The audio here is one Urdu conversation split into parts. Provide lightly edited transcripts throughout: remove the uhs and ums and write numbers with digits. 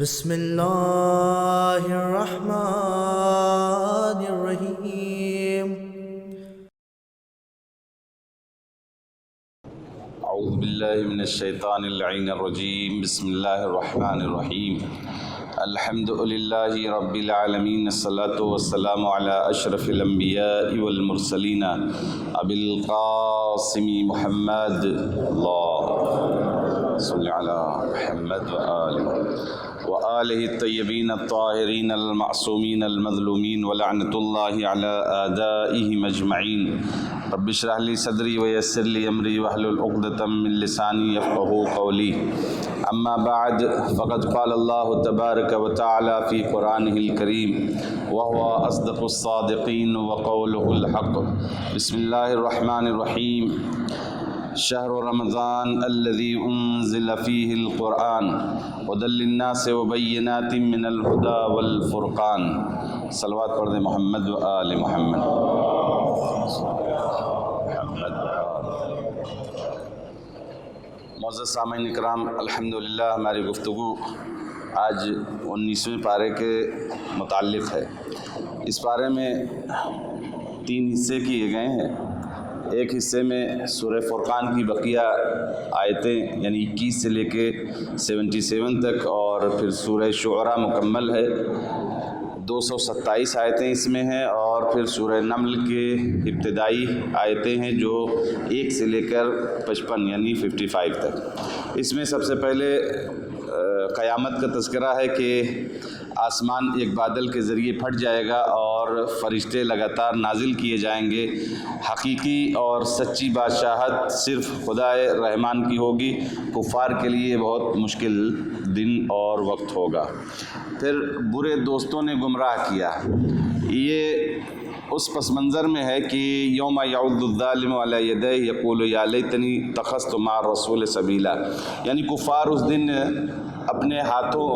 بسم اللہ الرحمن الرحیم۔ اعوذ باللہ من الشیطان اللعین الرجیم، بسم اللہ الرحمن الرحیم۔ الحمد للہ رب العالمین، الصلاۃ والسلام علی اشرف الانبیاء والمرسلین ابی القاسم محمد، اللہم صل علی محمد وآلہ الطیبین الطاہرین المعصومین المظلومین ولعنۃ اللہ علی اعدائہم اجمعین۔ رب اشرح لی صدری ویسر لی امری واحلل عقدۃ من لسانی یفقہوا قولی۔ اما بعد فقد قال اللہ تبارک وتعالی فی قرآنہ الکریم وهو اصدق الصادقین وقولہ الحق۔ بسم اللہ الرحمن الرحیم۔ شہر رمضان الذی انزل فیہ القرآن ھدی للناس وبینات من الہدی والفرقان۔ صلوات پڑھ دیں محمد و آل محمد۔ معزز سامعین اکرام، الحمدللہ ہماری گفتگو آج 19ویں پارے کے متعلق ہے۔ اس پارے میں 3 حصے کیے گئے ہیں۔ ایک حصے میں سورہ فرقان کی بقیہ آیتیں یعنی 21 سے لے کے 77 تک، اور پھر سورہ شعراء مکمل ہے، 227 آیتیں اس میں ہیں، اور پھر سورہ نمل کے ابتدائی آیتیں ہیں جو 1 سے لے کر 55 یعنی 55 تک۔ اس میں سب سے پہلے قیامت کا تذکرہ ہے کہ آسمان ایک بادل کے ذریعے پھٹ جائے گا اور فرشتے لگاتار نازل کیے جائیں گے۔ حقیقی اور سچی بادشاہت صرف خدا رحمان کی ہوگی۔ کفار کے لیے بہت مشکل دن اور وقت ہوگا۔ پھر برے دوستوں نے گمراہ کیا، یہ اس پس منظر میں ہے کہ یوم یعض الظالم علی یدیہ یقول یا لیتنی اتخذت مع الرسول سبیلا، یعنی کفار اس دن اپنے ہاتھوں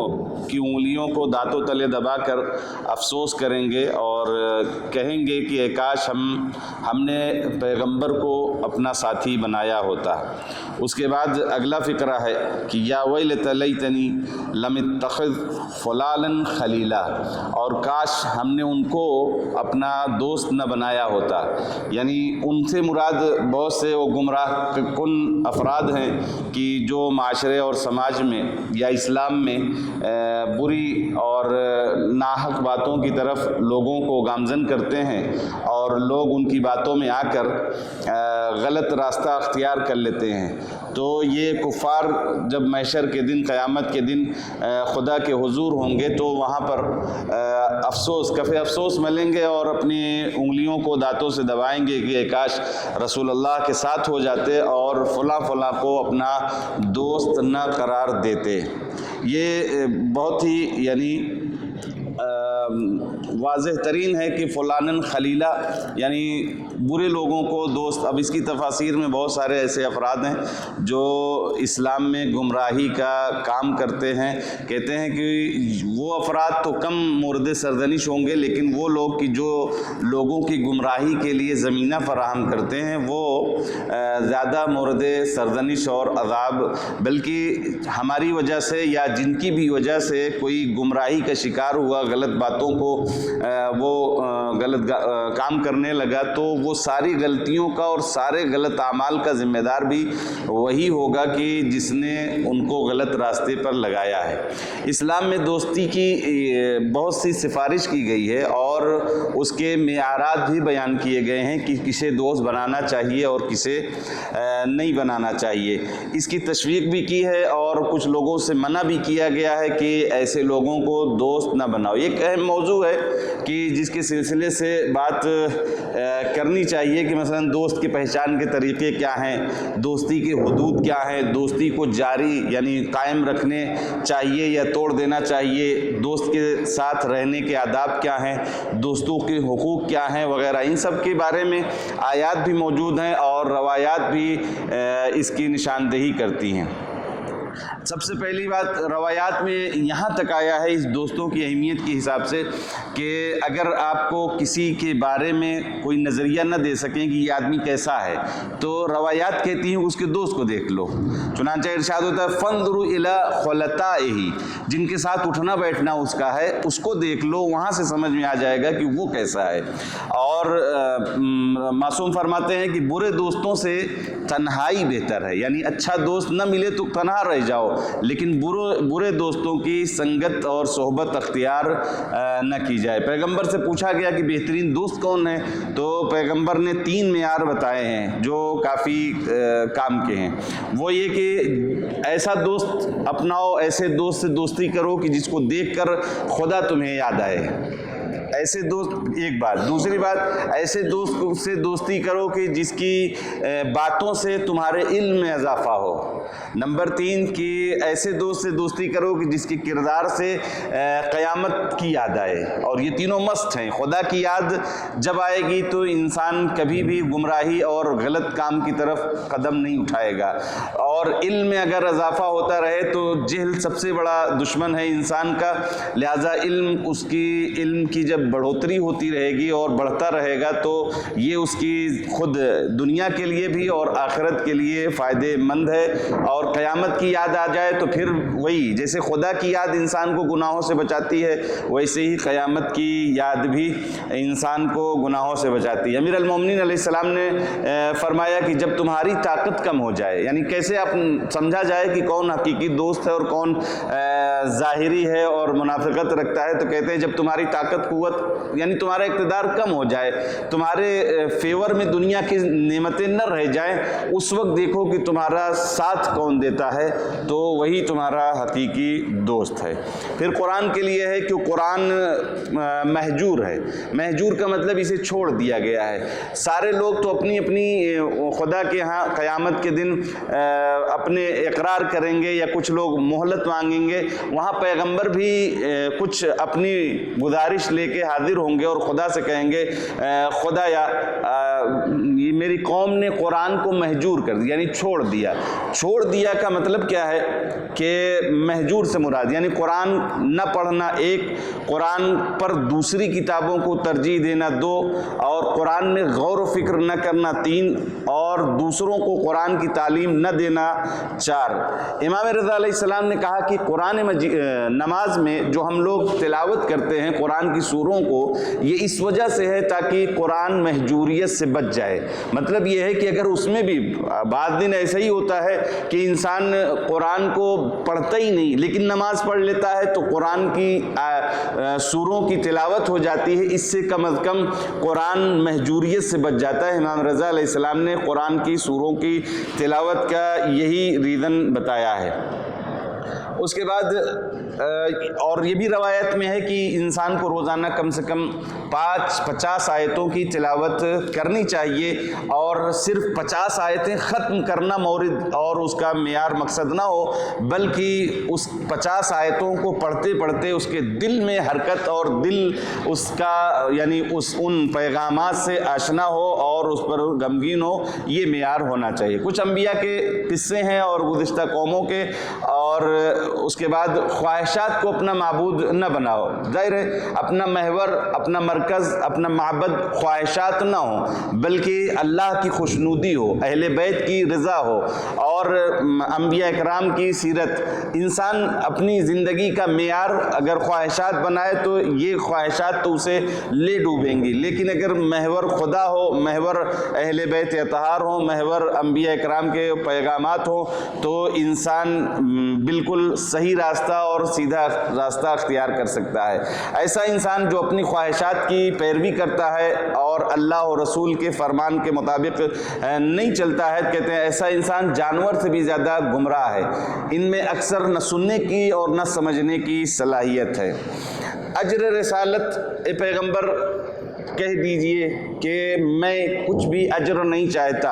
کی انگلیوں کو دانتوں تلے دبا کر افسوس کریں گے اور کہیں گے کہ اے کاش ہم نے پیغمبر کو اپنا ساتھی بنایا ہوتا۔ اس کے بعد اگلا فقرہ ہے کہ یا ویلتی لیتنی لم اتخذ فلانا خلیلا، اور کاش ہم نے ان کو اپنا دوست نہ بنایا ہوتا۔ یعنی ان سے مراد بہت سے وہ گمراہ کن افراد ہیں کہ جو معاشرے اور سماج میں یا اسلام میں بری اور ناحق باتوں کی طرف لوگوں کو گامزن کرتے ہیں، اور لوگ ان کی باتوں میں آ کر غلط راستہ اختیار کر لیتے ہیں۔ تو یہ کفار جب محشر کے دن، قیامت کے دن خدا کے حضور ہوں گے تو وہاں پر کف افسوس ملیں گے اور اپنی انگلیوں کو دانتوں سے دبائیں گے کہ کاش رسول اللہ کے ساتھ ہو جاتے اور فلاں فلاں کو اپنا دوست نہ قرار دیتے۔ یہ بہت ہی یعنی واضح ترین ہے کہ فلانن خلیلا یعنی برے لوگوں کو دوست۔ اب اس کی تفاسیر میں بہت سارے ایسے افراد ہیں جو اسلام میں گمراہی کا کام کرتے ہیں۔ کہتے ہیں کہ وہ افراد تو کم مورد سرزنش ہوں گے، لیکن وہ لوگ کہ جو لوگوں کی گمراہی کے لیے زمینہ فراہم کرتے ہیں وہ زیادہ مورد سرزنش اور عذاب، بلکہ ہماری وجہ سے یا جن کی بھی وجہ سے کوئی گمراہی کا شکار ہوا، غلط باتوں کو وہ غلط کام کرنے لگا، تو وہ ساری غلطیوں کا اور سارے غلط اعمال کا ذمہ دار بھی وہی ہوگا کہ جس نے ان کو غلط راستے پر لگایا ہے۔ اسلام میں دوستی کی بہت سی سفارش کی گئی ہے اور اس کے معیارات بھی بیان کیے گئے ہیں کہ کسے دوست بنانا چاہیے اور کسے نہیں بنانا چاہیے۔ اس کی تشویق بھی کی ہے اور کچھ لوگوں سے منع بھی کیا گیا ہے کہ ایسے لوگوں کو دوست نہ بناؤ۔ یہ ایک اہم موضوع ہے کہ جس کے سلسلے سے بات کرنی چاہیے کہ مثلا دوست کی پہچان کے طریقے کیا ہیں، دوستی کے حدود کیا ہیں، دوستی کو جاری یعنی قائم رکھنے چاہیے یا توڑ دینا چاہیے، دوست کے ساتھ رہنے کے آداب کیا ہیں، دوستوں کے حقوق کیا ہیں وغیرہ، ان سب کے بارے میں آیات بھی موجود ہیں اور روایات بھی اس کی نشاندہی کرتی ہیں۔ سب سے پہلی بات روایات میں یہاں تک آیا ہے اس دوستوں کی اہمیت کے حساب سے کہ اگر آپ کو کسی کے بارے میں کوئی نظریہ نہ دے سکیں کہ یہ آدمی کیسا ہے تو روایات کہتی ہیں اس کے دوست کو دیکھ لو. چنانچہ ارشاد ہوتا ہے فانظروا الی خلطائہ، جن کے ساتھ اٹھنا بیٹھنا اس کا ہے اس کو دیکھ لو، وہاں سے سمجھ میں آ جائے گا کہ وہ کیسا ہے. اور معصوم فرماتے ہیں کہ برے دوستوں سے تنہائی بہتر ہے، یعنی اچھا دوست نہ ملے تو تنہا رہ جاؤ، لیکن برے دوستوں کی سنگت اور صحبت اختیار نہ کی جائے. پیغمبر سے پوچھا گیا کہ بہترین دوست کون ہے تو پیغمبر نے 3 معیار بتائے ہیں جو کافی کام کے ہیں. وہ یہ کہ ایسا دوست اپناؤ، ایسے دوست سے دوستی کرو کہ جس کو دیکھ کر خدا تمہیں یاد آئے. ایسے دوست ایک بات. دوسری بات، ایسے دوست سے دوستی کرو کہ جس کی باتوں سے تمہارے علم میں اضافہ ہو. نمبر 3 کہ ایسے دوست سے دوستی کرو کہ جس کے کردار سے قیامت کی یاد آئے. اور یہ تینوں مست ہیں. خدا کی یاد جب آئے گی تو انسان کبھی بھی گمراہی اور غلط کام کی طرف قدم نہیں اٹھائے گا. اور علم میں اگر اضافہ ہوتا رہے تو جہل سب سے بڑا دشمن ہے انسان کا، لہٰذا علم کی جب بڑھوتری ہوتی رہے گی اور بڑھتا رہے گا تو یہ اس کی خود دنیا کے لیے بھی اور آخرت کے لیے فائدے مند ہے. اور قیامت کی یاد آ جائے تو پھر وہی جیسے خدا کی یاد انسان کو گناہوں سے بچاتی ہے ویسے ہی قیامت کی یاد بھی انسان کو گناہوں سے بچاتی ہے. امیر المومنین علیہ السلام نے فرمایا کہ جب تمہاری طاقت کم ہو جائے، یعنی کیسے آپ سمجھا جائے کہ کون حقیقی دوست ہے اور کون ظاہری ہے اور منافقت رکھتا ہے، تو کہتے ہیں جب تمہاری طاقت قوت یعنی تمہارا اقتدار کم ہو جائے، تمہارے فیور میں دنیا کی نعمتیں نہ رہ جائیں، اس وقت دیکھو کہ تمہارا ساتھ کون دیتا ہے تو وہی تمہارا حقیقی دوست ہے. پھر قرآن کے لیے ہے کہ قرآن مہجور ہے. مہجور کا مطلب اسے چھوڑ دیا گیا ہے. سارے لوگ تو اپنی خدا کے ہاں قیامت کے دن اپنے اقرار کریں گے یا کچھ لوگ مہلت مانگیں گے، وہاں پیغمبر بھی کچھ اپنی گزارش لے کے حاضر ہوں گے اور خدا سے کہیں گے خدا یا میری قوم نے قرآن کو مہجور کر دیا، یعنی چھوڑ دیا. چھوڑ دیا کا مطلب کیا ہے کہ مہجور سے مراد یعنی قرآن نہ پڑھنا 1، قرآن پر دوسری کتابوں کو ترجیح دینا 2، اور قرآن میں غور و فکر نہ کرنا 3، اور دوسروں کو قرآن کی تعلیم نہ دینا 4. امام رضا علیہ السلام نے کہا کہ قرآن نماز میں جو ہم لوگ تلاوت کرتے ہیں قرآن کی سوروں کو، یہ اس وجہ سے ہے تاکہ قرآن مہجوریت سے بچ جائے. مطلب یہ ہے کہ اگر اس میں بھی بعض دن ایسا ہی ہوتا ہے کہ انسان قرآن کو پڑھتا ہی نہیں لیکن نماز پڑھ لیتا ہے تو قرآن کی سوروں کی تلاوت ہو جاتی ہے، اس سے کم از کم قرآن مہجوریت سے بچ جاتا ہے. امام رضا علیہ السلام نے قرآن کی سوروں کی تلاوت کا یہی ریزن بتایا ہے. اس کے بعد اور یہ بھی روایت میں ہے کہ انسان کو روزانہ کم سے کم 50 آیتوں کی تلاوت کرنی چاہیے، اور صرف 50 آیتیں ختم کرنا مورد اور اس کا معیار مقصد نہ ہو، بلکہ اس 50 آیتوں کو پڑھتے پڑھتے اس کے دل میں حرکت اور دل اس کا یعنی ان پیغامات سے آشنا ہو اور اس پر غمگین ہو، یہ معیار ہونا چاہیے. کچھ انبیاء کے قصے ہیں اور گزشتہ قوموں کے، اور اس کے بعد خواہشات کو اپنا معبود نہ بناؤ. ظاہر ہے اپنا محور، اپنا مرکز، اپنا معبد خواہشات نہ ہو، بلکہ اللہ کی خوشنودی ہو، اہل بیت کی رضا ہو اور انبیاء کرام کی سیرت. انسان اپنی زندگی کا معیار اگر خواہشات بنائے تو یہ خواہشات تو اسے لے ڈوبیں گی، لیکن اگر محور خدا ہو، محور اہل بیت اطہار ہو، محور انبیاء کرام کے پیغامات ہو، تو انسان بالکل صحیح راستہ اور سیدھا راستہ اختیار کر سکتا ہے. ایسا انسان جو اپنی خواہشات کی پیروی کرتا ہے اور اللہ اور رسول کے فرمان کے مطابق نہیں چلتا ہے، کہتے ہیں ایسا انسان جانور سے بھی زیادہ گمراہ ہے. ان میں اکثر نہ سننے کی اور نہ سمجھنے کی صلاحیت ہے. اجر رسالت، اے پیغمبر کہہ دیجئے کہ میں کچھ بھی اجر نہیں چاہتا.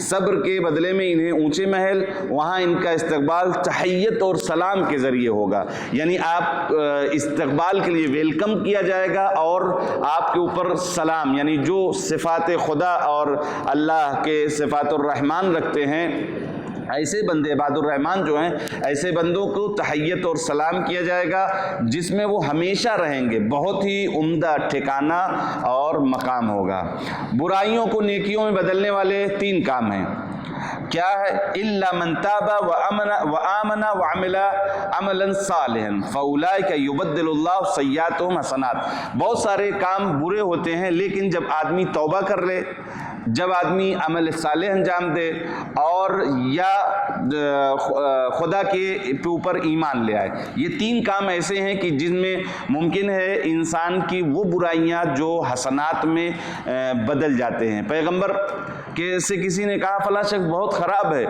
صبر کے بدلے میں انہیں اونچے محل، وہاں ان کا استقبال تحیت اور سلام کے ذریعے ہوگا، یعنی آپ استقبال کے لیے ویلکم کیا جائے گا اور آپ کے اوپر سلام، یعنی جو صفات خدا اور اللہ کے صفات الرحمن رکھتے ہیں، ایسے بندے عباد الرحمن جو ہیں، ایسے بندوں کو تحیت اور سلام کیا جائے گا جس میں وہ ہمیشہ رہیں گے، بہت ہی عمدہ ٹھکانہ اور مقام ہوگا۔ برائیوں کو نیکیوں میں بدلنے والے 3 کام ہیں، کیا ہے؟ الا من تاب وآمن وعمل عملا صالحا فاولئک یبدل اللہ سیئاتہم حسنات۔ بہت سارے کام برے ہوتے ہیں، لیکن جب آدمی توبہ کر لے، جب آدمی عمل صالح انجام دے اور یا خدا کے اوپر ایمان لے آئے، یہ 3 کام ایسے ہیں کہ جن میں ممکن ہے انسان کی وہ برائیاں جو حسنات میں بدل جاتے ہیں۔ پیغمبر کہ سے کسی نے کہا فلاں شخص بہت خراب ہے،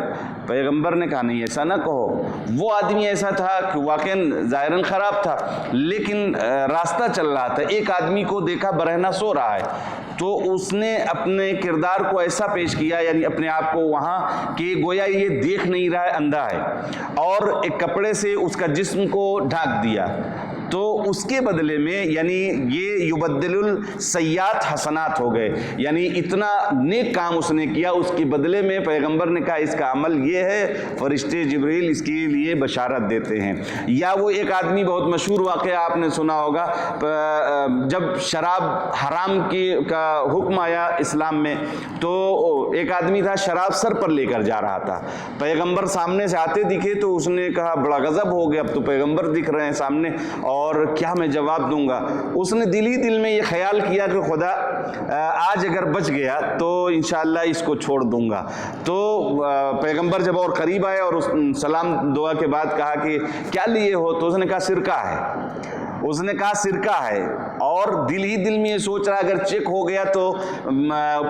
پیغمبر نے کہا نہیں ایسا نہ کہو، وہ آدمی ایسا تھا کہ واقعاً ظاہراً خراب تھا لیکن راستہ چل رہا تھا، ایک آدمی کو دیکھا برہنہ سو رہا ہے تو اس نے اپنے کردار کو ایسا پیش کیا، یعنی اپنے آپ کو وہاں کہ گویا یہ دیکھ نہیں رہا ہے، اندھا ہے، اور ایک کپڑے سے اس کا جسم کو ڈھانک دیا، تو اس کے بدلے میں یعنی یہ یبدل السیئات حسنات ہو گئے، یعنی اتنا نیک کام اس نے کیا، اس کے بدلے میں پیغمبر نے کہا اس کا عمل یہ ہے، فرشتے جبریل اس کے لیے بشارت دیتے ہیں۔ یا وہ ایک آدمی، بہت مشہور واقعہ آپ نے سنا ہوگا، جب شراب حرام کا حکم آیا اسلام میں تو ایک آدمی تھا شراب سر پر لے کر جا رہا تھا، پیغمبر سامنے سے آتے دکھے تو اس نے کہا بڑا غضب ہو گیا، اب تو پیغمبر دکھ رہے ہیں سامنے اور کیا میں جواب دوں گا۔ اس نے دل ہی دل میں یہ خیال کیا کہ خدا آج اگر بچ گیا تو انشاءاللہ اس کو چھوڑ دوں گا۔ تو پیغمبر جب اور قریب آئے اور اس سلام دعا کے بعد کہا کہ کیا لیے ہو، تو اس نے کہا سرکہ ہے، اس نے کہا سرکہ ہے، اور دل ہی دل میں یہ سوچ رہا اگر چیک ہو گیا تو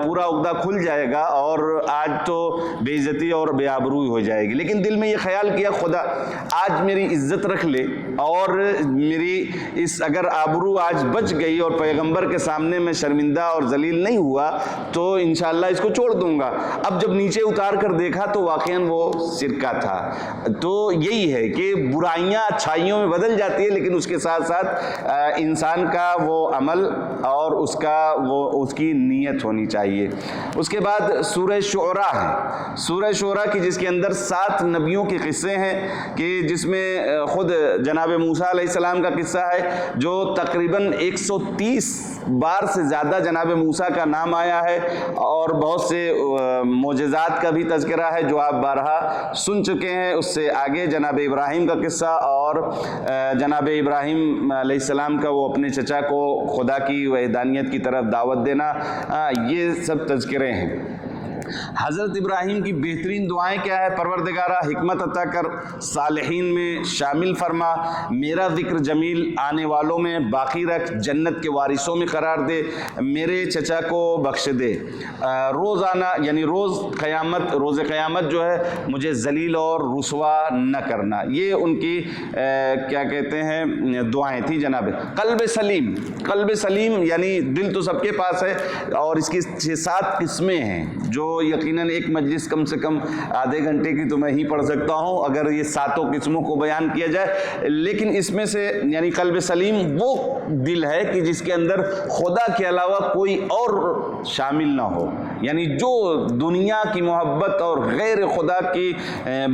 پورا عقدہ کھل جائے گا اور آج تو بے عزتی اور بے آبروئی ہو جائے گی، لیکن دل میں یہ خیال کیا خدا آج میری عزت رکھ لے اور میری اس اگر آبرو آج بچ گئی اور پیغمبر کے سامنے میں شرمندہ اور ذلیل نہیں ہوا تو انشاءاللہ اس کو چھوڑ دوں گا۔ اب جب نیچے اتار کر دیکھا تو واقعاً وہ سرکہ تھا۔ تو یہی ہے کہ برائیاں اچھائیوں میں بدل جاتی ہے، لیکن اس کے ساتھ ساتھ انسان کا وہ عمل اور اس کی نیت ہونی چاہیے۔ اس کے بعد سورہ شعراء ہے، سورہ شعراء کی جس کے اندر 7 نبیوں کے قصے ہیں، کہ جس میں خود جناب موسیٰ علیہ السلام کا قصہ ہے جو تقریباً 130 بار سے زیادہ جناب موسیٰ کا نام آیا ہے، اور بہت سے معجزات کا بھی تذکرہ ہے جو آپ بارہا سن چکے ہیں۔ اس سے آگے جناب ابراہیم کا قصہ اور جناب ابراہیم علیہ السلام کا وہ اپنے چچا کو خدا کی وحدانیت کی طرف دعوت دینا، یہ سب تذکرے ہیں۔ حضرت ابراہیم کی بہترین دعائیں کیا ہے؟ پروردگارہ حکمت عطا کر، صالحین میں شامل فرما، میرا ذکر جمیل آنے والوں میں باقی رکھ، جنت کے وارثوں میں قرار دے، میرے چچا کو بخش دے، روزانہ یعنی روز قیامت جو ہے مجھے ذلیل اور رسوا نہ کرنا۔ یہ ان کی کیا کہتے ہیں دعائیں تھیں جناب۔ قلب سلیم یعنی دل تو سب کے پاس ہے، اور اس کی 6-7 قسمیں ہیں جو یقیناً ایک مجلس کم سے کم آدھے گھنٹے کی تو میں ہی پڑھ سکتا ہوں اگر یہ 7 قسموں کو بیان کیا جائے، لیکن اس میں سے یعنی قلب سلیم وہ دل ہے کہ جس کے اندر خدا کے علاوہ کوئی اور شامل نہ ہو، یعنی جو دنیا کی محبت اور غیر خدا کی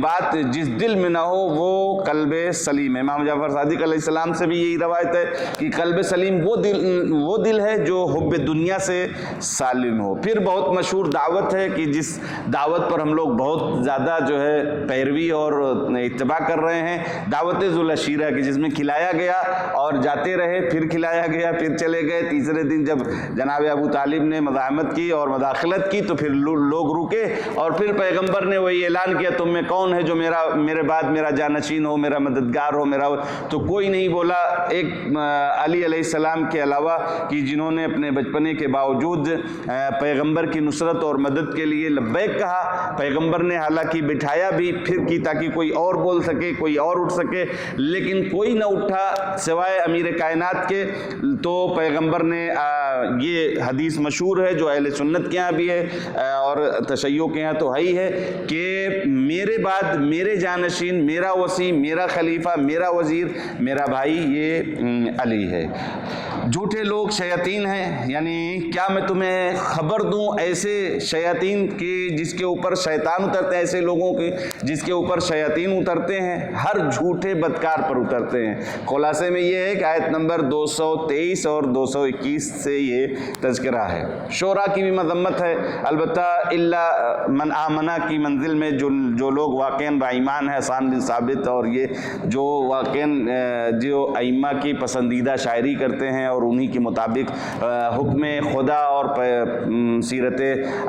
بات جس دل میں نہ ہو وہ قلب سلیم ہے۔ امام جعفر صادق علیہ السلام سے بھی یہی روایت ہے کہ قلب سلیم وہ دل ہے جو حب دنیا سے سالم ہو۔ پھر بہت مشہور دعوت ہے کہ جس دعوت پر ہم لوگ بہت زیادہ جو ہے پیروی اور اتباع کر رہے ہیں، دعوت ذوالعشیرہ کی، جس میں کھلایا گیا اور جاتے رہے، پھر کھلایا گیا، پھر چلے گئے، تیسرے دن جب جناب ابو طالب نے مزاحمت کی اور مداخلت کی تو پھر لوگ رکے، اور پھر پیغمبر نے وہی اعلان کیا تم میں کون ہے جو میرے بعد میرا جانشین ہو، میرا مددگار ہو، تو کوئی نہیں بولا، ایک علی علیہ السلام کے علاوہ کہ جنہوں نے اپنے بچپنے کے باوجود پیغمبر کی نصرت اور مدد کے لیے لبیک کہا۔ پیغمبر نے حالانکہ بٹھایا بھی پھر کی تاکہ کوئی اور بول سکے، کوئی اور اٹھ سکے، لیکن کوئی نہ اٹھا سوائے امیر کائنات کے۔ تو پیغمبر نے یہ حدیث مشہور ہے جو اہل سنت کے یہاں بھی بھی ہے اور تشیع کے ہیں تو ہے ہی ہے کہ میرے بعد میرے جانشین، میرا وصی، میرا خلیفہ، میرا وزیر، میرا بھائی یہ علی ہے۔ جھوٹے لوگ شیاطین ہیں، یعنی کیا میں تمہیں خبر دوں ایسے شیاطین کی جس کے اوپر شیطان اترتے ہیں، ایسے لوگوں کے جس کے اوپر شیاطین اترتے ہیں، ہر جھوٹے بدکار پر اترتے ہیں۔ خلاصے میں یہ ہے کہ آیت نمبر 223 اور 221 سے یہ تذکرہ ہے۔ شورا کی بھی مذمت ہے، البتہ الا من آمنہ کی منزل میں جو لوگ واقعاً با ایمان ہیں، حسان بن ثابت اور یہ جو واقعاً جو ائمہ کی پسندیدہ شاعری کرتے ہیں اور انہی کے مطابق حکم خدا اور سیرت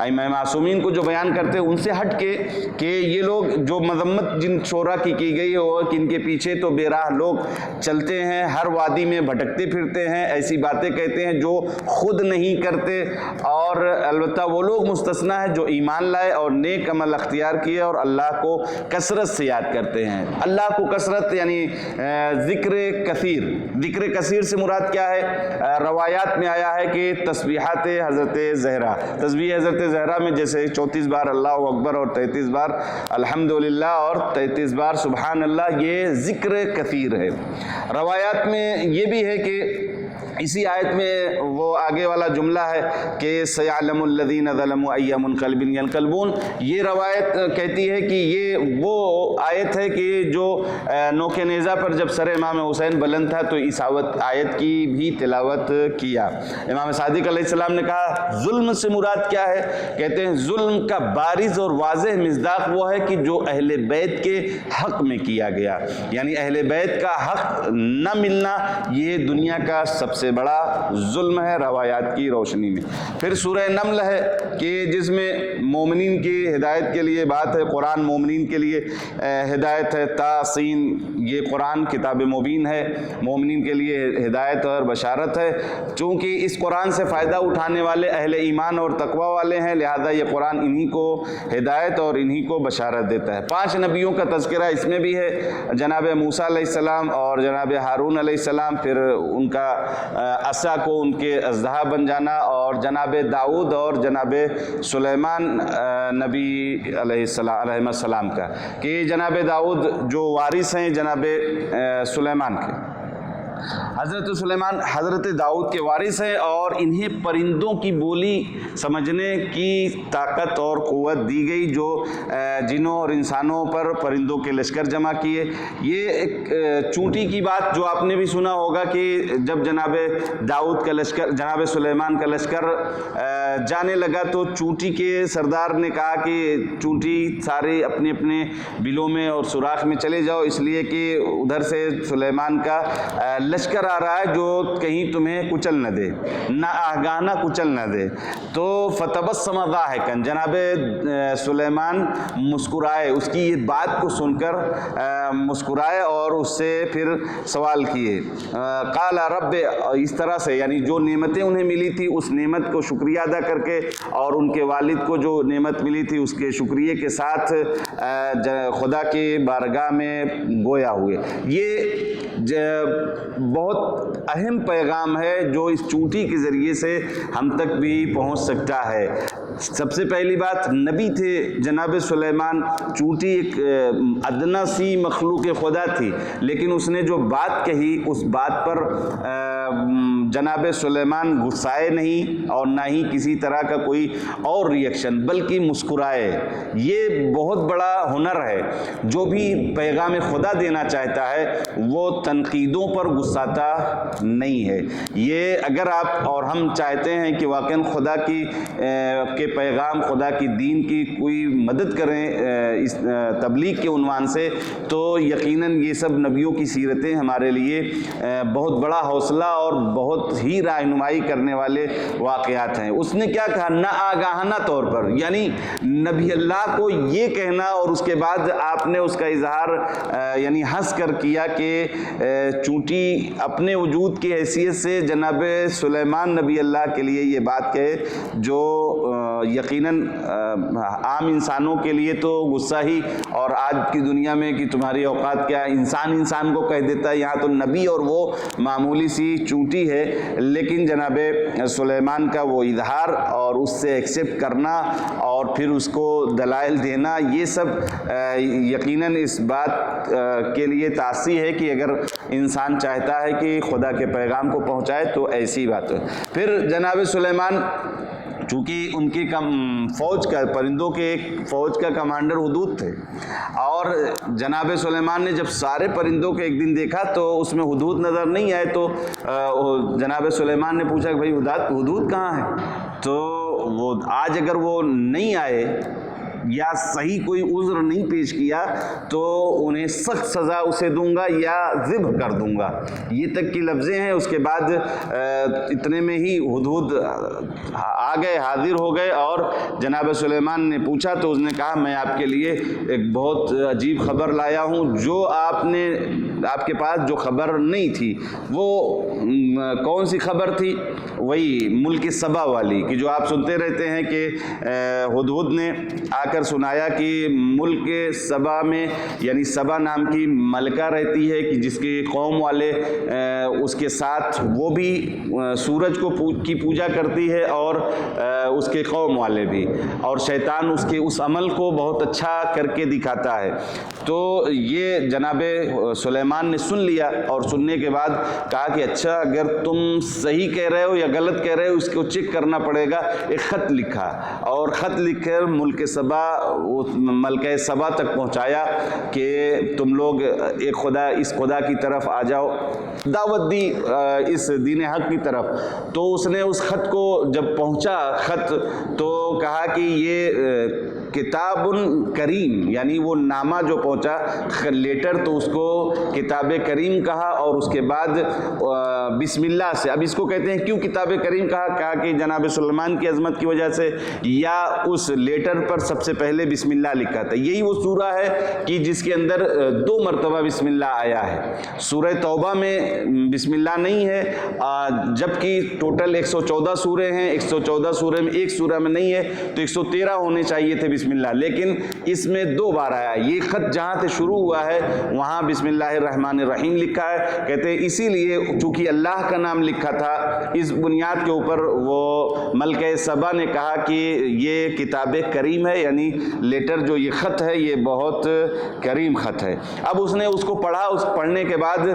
ائمہ معصومین کو جو بیان کرتے ہیں، ان سے ہٹ کے کہ یہ لوگ جو مذمت جن شورا کی گئی ہو کہ ان کے پیچھے تو بے راہ لوگ چلتے ہیں، ہر وادی میں بھٹکتے پھرتے ہیں، ایسی باتیں کہتے ہیں جو خود نہیں کرتے، اور البتہ وہ لوگ مستثنیٰ ہیں جو ایمان لائے اور نیک عمل اختیار کیے اور اللہ کو کثرت سے یاد کرتے ہیں۔ اللہ کو کثرت یعنی ذکر کثیر، ذکر کثیر سے مراد کیا ہے؟ روایات میں آیا ہے کہ تسبیحات حضرت زہرا، تسبیح حضرت زہرا میں جیسے 34 بار اللہ اکبر اور 33 بار الحمدللہ اور 33 بار سبحان اللہ، یہ ذکر کثیر ہے۔ روایات میں یہ بھی ہے کہ اسی آیت میں وہ آگے والا جملہ ہے کہ سیعلم الذین ظلموا ای منقلب ینقلبون، یہ روایت کہتی ہے کہ یہ وہ آیت ہے کہ جو نوک نیزہ پر جب سر امام حسین بلند تھا تو اس آیت کی بھی تلاوت کیا۔ امام صادق علیہ السلام نے کہا ظلم سے مراد کیا ہے؟ کہتے ہیں ظلم کا بارز اور واضح مصداق وہ ہے کہ جو اہل بیت کے حق میں کیا گیا، یعنی اہل بیت کا حق نہ ملنا یہ دنیا کا سب سے بڑا ظلم ہے روایات کی روشنی میں۔ پھر سورہ نمل ہے کہ جس میں مومنین کی ہدایت کے لیے بات ہے، قرآن مومنین کے لیے ہدایت ہے، تا سین، یہ قرآن کتاب مبین ہے، مومنین کے لیے ہدایت اور بشارت ہے۔ چونکہ اس قرآن سے فائدہ اٹھانے والے اہل ایمان اور تقوی والے ہیں، لہذا یہ قرآن انہی کو ہدایت اور انہی کو بشارت دیتا ہے۔ 5 نبیوں کا تذکرہ اس میں بھی ہے، جناب موسیٰ علیہ السلام اور جناب ہارون علیہ السلام، پھر ان کا عصا کو ان کے اژدہا بن جانا، اور جناب داؤد اور جناب سلیمان نبی علیہ السلام کا، کہ جناب داؤد جو وارث ہیں جناب سلیمان کے، حضرت سلیمان حضرت داؤد کے وارث ہیں، اور انہیں پرندوں کی بولی سمجھنے کی طاقت اور قوت دی گئی، جو جنوں اور انسانوں پر پرندوں کے لشکر جمع کیے۔ یہ ایک چونٹی کی بات جو آپ نے بھی سنا ہوگا کہ جب جناب داؤد کا لشکر، جناب سلیمان کا لشکر جانے لگا تو چونٹی کے سردار نے کہا کہ چونٹی سارے اپنے اپنے بلوں میں اور سوراخ میں چلے جاؤ، اس لیے کہ ادھر سے سلیمان کا لشکر آ رہا ہے جو کہیں تمہیں کچل نہ دے، نہ آگاہانہ کچل نہ دے۔ تو فتبسم ضاحکا، جناب سلیمان مسکرائے، اس کی یہ بات کو سن کر مسکرائے اور اس سے پھر سوال کیے، قال رب، اس طرح سے یعنی جو نعمتیں انہیں ملی تھی اس نعمت کو شکریہ ادا کر کے، اور ان کے والد کو جو نعمت ملی تھی اس کے شکریہ کے ساتھ خدا کی بارگاہ میں گویا ہوئے۔ یہ بہت اہم پیغام ہے جو اس چونٹی کے ذریعے سے ہم تک بھی پہنچ سکتا ہے۔ سب سے پہلی بات، نبی تھے جناب سلیمان، چونٹی ایک ادنا سی مخلوق خدا تھی، لیکن اس نے جو بات کہی اس بات پر جناب سلیمان غصائے نہیں اور نہ ہی کسی طرح کا کوئی اور ریئیکشن، بلکہ مسکرائے۔ یہ بہت بڑا ہنر ہے، جو بھی پیغام خدا دینا چاہتا ہے وہ تنقیدوں پر غصاتا نہیں ہے۔ یہ اگر آپ اور ہم چاہتے ہیں کہ واقعاً خدا کی کے پیغام، خدا کی دین کی کوئی مدد کریں اس تبلیغ کے عنوان سے، تو یقیناً یہ سب نبیوں کی سیرتیں ہمارے لیے بہت بڑا حوصلہ اور بہت ہی رہنمائی کرنے والے واقعات ہیں۔ اس نے کیا کہا؟ نہ آگاہانہ طور پر، یعنی نبی اللہ کو یہ کہنا اور اس کے بعد آپ نے اس کا اظہار یعنی ہنس کر کیا کہ چونٹی اپنے وجود کی حیثیت سے جناب سلیمان نبی اللہ کے لیے یہ بات کہے، جو یقیناً عام انسانوں کے لیے تو غصہ ہی اور آج کی دنیا میں کہ تمہاری اوقات کیا ہے، انسان کو کہہ دیتا ہے، یہاں تو نبی اور وہ معمولی سی چونٹی ہے، لیکن جناب سلیمان کا وہ اظہار اور اس سے ایکسیپٹ کرنا اور پھر اس کو دلائل دینا، یہ سب یقیناً اس بات کے لیے تاثیر ہے کہ اگر انسان چاہتا ہے کہ خدا کے پیغام کو پہنچائے تو ایسی بات ہے۔ پھر جناب سلیمان چونکہ ان کی فوج کا پرندوں کے ایک فوج کا کمانڈر ہدہد تھے، اور جناب سلیمان نے جب سارے پرندوں کو ایک دن دیکھا تو اس میں ہدہد نظر نہیں آئے، تو جناب سلیمان نے پوچھا کہ بھائی ہدہد کہاں ہے؟ تو وہ آج اگر وہ نہیں آئے یا صحیح کوئی عذر نہیں پیش کیا تو انہیں سخت سزا اسے دوں گا یا ذبح کر دوں گا، یہ تک کی لفظیں ہیں۔ اس کے بعد اتنے میں ہی ہدہد آ گئے، حاضر ہو گئے، اور جناب سلیمان نے پوچھا تو اس نے کہا میں آپ کے لیے ایک بہت عجیب خبر لایا ہوں، جو آپ کے پاس جو خبر نہیں تھی وہ کون سی خبر تھی؟ وہی ملک سبا والی، کہ جو آپ سنتے رہتے ہیں کہ ہدہد نے آ کر سنایا کہ ملک سبا میں، یعنی سبا نام کی ملکہ رہتی ہے کہ جس کی قوم والے اس کے ساتھ وہ بھی سورج کی پوجا کرتی ہے اور اس کے قوم والے بھی، اور شیطان اس کے اس عمل کو بہت اچھا کر کے دکھاتا ہے۔ تو یہ جناب سلیمان نے سن لیا، اور سننے کے بعد کہا کہ اچھا اگر تم صحیح کہہ رہے ہو یا غلط کہہ رہے ہو اس کو چیک کرنا پڑے گا۔ ایک خط لکھا اور خط لکھ کر ملکہ سبا تک پہنچایا کہ تم لوگ اس خدا کی طرف آ جاؤ، دعوت دی اس دین حق کی طرف۔ تو اس نے اس خط کو جب پہنچا خط تو کہا کہ یہ کتاب کریم، یعنی وہ نامہ جو پہنچا لیٹر، تو اس کو کتاب کریم کہا، اور اس کے بعد بسم اللہ سے، اب اس کو کہتے ہیں کیوں کتاب کریم کہا کہ جناب سلیمان کی عظمت کی وجہ سے، یا اس لیٹر پر سب سے پہلے بسم اللہ لکھا تھا۔ یہی وہ سورہ ہے کہ جس کے اندر 2 مرتبہ بسم اللہ آیا ہے۔ سورہ توبہ میں بسم اللہ نہیں ہے، جبکہ ٹوٹل 114 سورے ہیں، 114 سورے میں ایک سورہ میں نہیں ہے، تو 113 ہونے چاہیے تھے بسم اللہ، لیکن اس میں 2 بار آیا۔ یہ خط جہاں سے شروع ہوا ہے وہاں بسم اللہ الرحمن الرحیم لکھا ہے، کہتے ہیں اسی لیے چونکہ اللہ کا نام لکھا تھا، اس بنیاد کے اوپر وہ ملکہ سبا نے کہا کہ یہ کتاب کریم ہے، یعنی لیٹر جو یہ خط ہے یہ بہت کریم خط ہے۔ اب اس نے اس کو پڑھا، اس پڑھنے کے بعد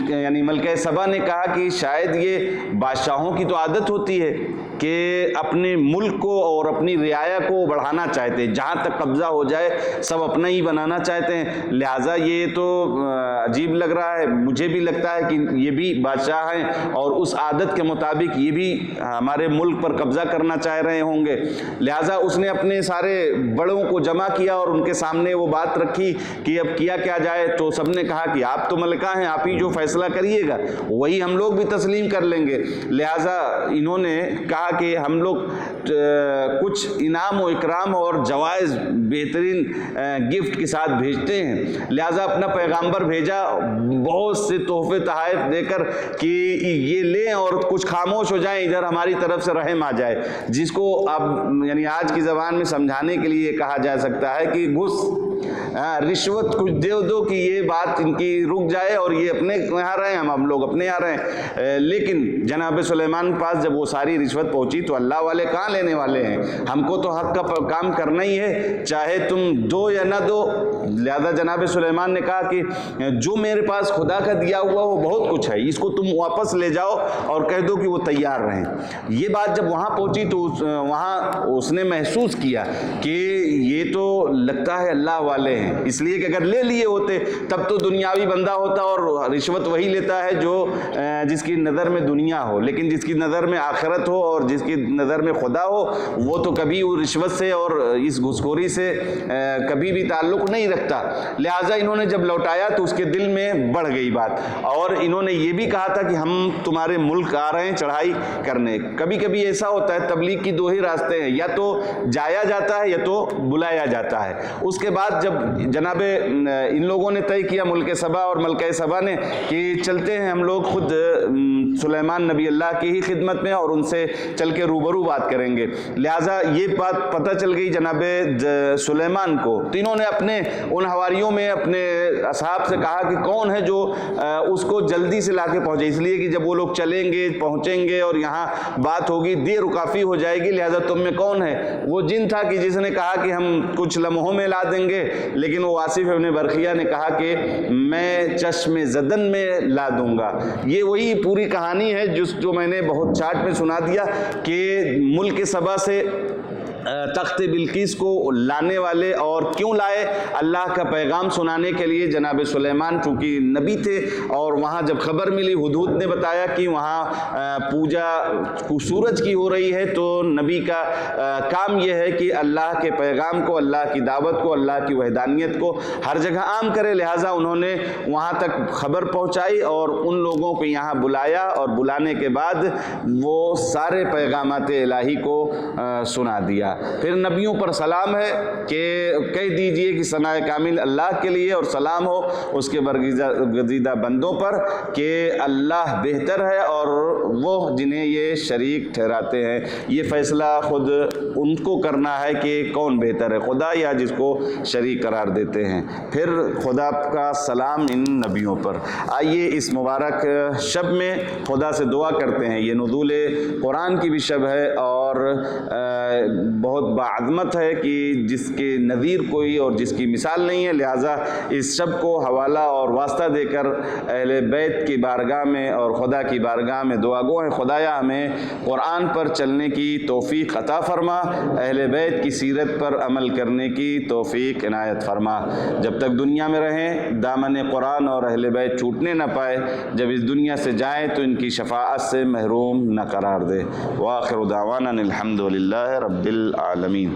یعنی ملکہ سبا نے کہا کہ شاید یہ بادشاہوں کی تو عادت ہوتی ہے کہ اپنے ملک کو اور اپنی رعایا کو بڑھانا چاہتے ہیں، جہاں تک قبضہ ہو جائے سب اپنا ہی بنانا چاہتے ہیں، لہٰذا یہ تو عجیب لگ رہا ہے، مجھے بھی لگتا ہے کہ یہ بھی بادشاہ ہیں اور اس عادت کے مطابق یہ بھی ہمارے ملک پر قبضہ کرنا چاہ رہے ہوں گے، لہٰذا اس نے اپنے سارے بڑوں کو جمع کیا اور ان کے سامنے وہ بات رکھی کہ اب کیا جائے۔ تو سب نے کہا کہ آپ تو ملکہ ہیں، آپ ہی جو فیصلہ کریے گا وہی ہم لوگ بھی تسلیم کر لیں گے، لہٰذا انہوں نے کہا کہ ہم لوگ کچھ انعام و اکرام اور جوائز بہترین گفٹ کے ساتھ بھیجتے ہیں، لہٰذا اپنا پیغامبر بھیجا بہت سے تحفے تحائف دے کر کہ یہ لیں اور کچھ خاموش ہو جائیں، ادھر ہماری طرف سے رحم آ جائے، جس کو اب یعنی آج کی زبان میں سمجھانے کے لیے کہا جا سکتا ہے کہ رشوت کچھ دو کہ یہ بات ان کی رک جائے اور یہ اپنے یہاں رہیں، ہم لوگ اپنے یہاں رہیں۔ لیکن جناب سلیمان کے پاس جب وہ ساری رشوت پہنچی تو اللہ والے کہاں لینے والے ہیں، ہم کو تو حق کا کام کرنا ہی ہے، چاہے تم دو یا نہ دو، لہذا جناب سلیمان نے کہا کہ جو میرے پاس خدا کا دیا ہوا وہ بہت کچھ ہے، اس کو تم واپس لے جاؤ اور کہہ دو کہ وہ تیار رہیں۔ یہ بات جب وہاں پہنچی تو وہاں اس نے محسوس کیا کہ یہ تو لگتا ہے اللہ والے ہیں، اس لیے کہ اگر لے لیے ہوتے تب تو دنیاوی بندہ ہوتا اور رشوت وہی لیتا ہے جو جس کی نظر میں دنیا ہو، لیکن جس کی نظر میں آخرت ہو اور جس کی نظر میں خدا ہو وہ تو کبھی وہ رشوت سے اور اس گھسخوری سے کبھی بھی تعلق نہیں سکتا، لہٰذا انہوں نے جب لوٹایا تو اس کے دل میں بڑھ گئی بات، اور انہوں نے یہ بھی کہا تھا کہ ہم تمہارے ملک آ رہے ہیں چڑھائی کرنے۔ کبھی کبھی ایسا ہوتا ہے تبلیغ کی دو ہی راستے ہیں، یا تو جایا جاتا ہے یا تو بلایا جاتا ہے۔ اس کے بعد جب جناب ان لوگوں نے طے کیا، ملک سبا اور ملکہ سبا نے، کہ چلتے ہیں ہم لوگ خود سلیمان نبی اللہ کی ہی خدمت میں اور ان سے چل کے روبرو بات کریں گے، لہٰذا یہ بات پتہ چل گئی جناب سلیمان کو، تو انہوں نے اپنے ان حواریوں میں اپنے اصحاب سے کہا کہ کون ہے جو اس کو جلدی سے لا کے پہنچے، اس لیے کہ جب وہ لوگ چلیں گے پہنچیں گے اور یہاں بات ہوگی دیر کافی ہو جائے گی، لہٰذا تم میں کون ہے؟ وہ جن تھا کہ جس نے کہا کہ ہم کچھ لمحوں میں لا دیں گے، لیکن وہ آصف ابن برقیہ نے کہا کہ میں چشم زدن میں لا دوں گا۔ یہ وہی پوری کہانی ہے جو میں نے بہت چاٹ میں سنا دیا کہ ملک سبا سے تخت بلقیس کو لانے والے، اور کیوں لائے؟ اللہ کا پیغام سنانے کے لیے۔ جناب سلیمان چونکہ نبی تھے، اور وہاں جب خبر ملی، ہدہد نے بتایا کہ وہاں پوجا سورج کی ہو رہی ہے، تو نبی کا کام یہ ہے کہ اللہ کے پیغام کو، اللہ کی دعوت کو، اللہ کی وحدانیت کو ہر جگہ عام کرے، لہٰذا انہوں نے وہاں تک خبر پہنچائی اور ان لوگوں کو یہاں بلایا، اور بلانے کے بعد وہ سارے پیغامات الہی کو سنا دیا۔ پھر نبیوں پر سلام ہے کہ کہہ دیجئے کہ ثناء کامل اللہ کے لیے، اور سلام ہو اس کے برگزیدہ بندوں پر کہ اللہ بہتر ہے اور وہ جنہیں یہ شریک ٹھہراتے ہیں۔ یہ فیصلہ خود ان کو کرنا ہے کہ کون بہتر ہے، خدا یا جس کو شریک قرار دیتے ہیں۔ پھر خدا کا سلام ان نبیوں پر۔ آئیے اس مبارک شب میں خدا سے دعا کرتے ہیں، یہ نزول قرآن کی بھی شب ہے اور بہت باعظمت ہے کہ جس کے نظیر کوئی اور جس کی مثال نہیں ہے، لہٰذا اس شب کو حوالہ اور واسطہ دے کر اہل بیت کی بارگاہ میں اور خدا کی بارگاہ میں دعا گو ہیں، خدایا ہمیں قرآن پر چلنے کی توفیق عطا فرما، اہل بیت کی سیرت پر عمل کرنے کی توفیق عنایت فرما۔ جب تک دنیا میں رہیں دامن قرآن اور اہل بیت چھوٹنے نہ پائے، جب اس دنیا سے جائیں تو ان کی شفاعت سے محروم نہ قرار دے۔ وآخر دعوانا الحمد للہ رب العالمین۔